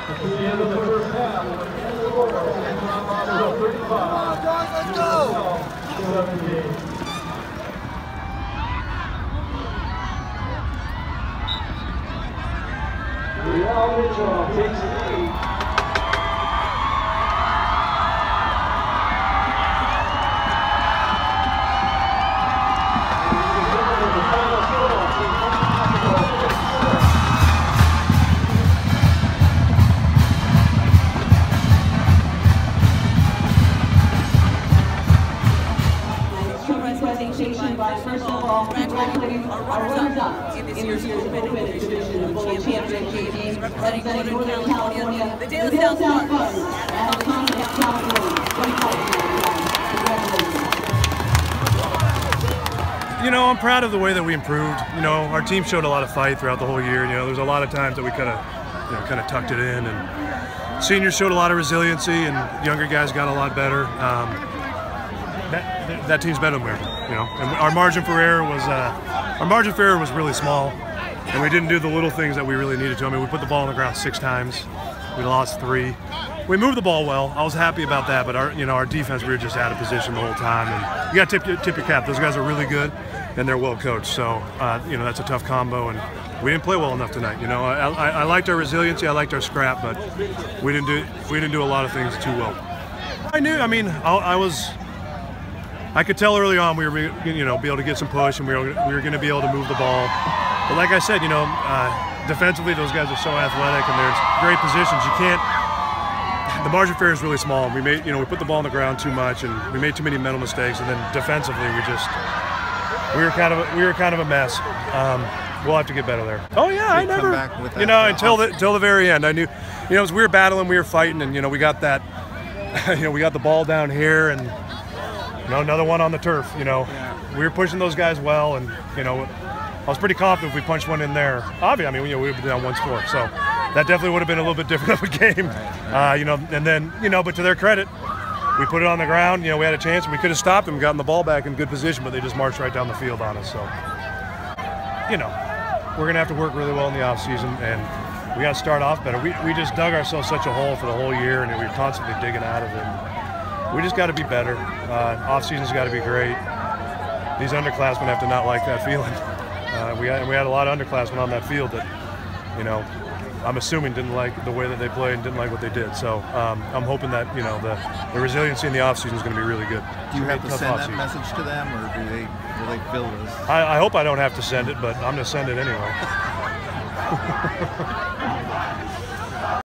At the end of the first half, come on, guys, let's go! Real Mitchell takes the lead. By first of all, congratulating our runners-up in this year's Untitled Division of World Championship games, representing Northern California, the Dale South Fund, and the County of California. You know, I'm proud of the way that we improved. You know, our team showed a lot of fight throughout the whole year. You know, there's a lot of times that we kind of tucked it in, and seniors showed a lot of resiliency, and younger guys got a lot better. That team's better than we ever. You know, and our margin for error was really small, and we didn't do the little things that we really needed to. I mean, we put the ball on the ground 6 times, we lost 3. We moved the ball well. I was happy about that, but our defense, we were just out of position the whole time. And you got to tip your cap. Those guys are really good, and they're well coached. So you know, that's a tough combo, and we didn't play well enough tonight. You know, I liked our resiliency, I liked our scrap, but we didn't do a lot of things too well. I knew. I mean, I could tell early on we were, be able to get some push, and we were going to be able to move the ball. But like I said, you know, defensively those guys are so athletic, and there's great positions. You can't. The margin for error is really small. We made, we put the ball on the ground too much, and we made too many mental mistakes. And then defensively, we were kind of a mess. We'll have to get better there. Oh yeah, I never, until the very end. I knew, as we were battling, we were fighting, and we got that, we got the ball down here, and. Another one on the turf. We were pushing those guys well, and I was pretty confident if we punched one in there. Obviously, I mean, we would have been down 1 score, so that definitely would have been a little bit different of a game. And then but to their credit, we put it on the ground. We had a chance, and we could have stopped them, gotten the ball back in good position, but they just marched right down the field on us. So, we're gonna have to work really well in the off season, and we got to start off better. We just dug ourselves such a hole for the whole year, and we were constantly digging out of it. We just got to be better. Off-season's got to be great. These underclassmen have to not like that feeling. We had a lot of underclassmen on that field that, I'm assuming didn't like the way that they played and didn't like what they did. So I'm hoping that the resiliency in the off-season is going to be really good. Do you have to send that message to them, or will they feel this? I hope I don't have to send it, but I'm going to send it anyway.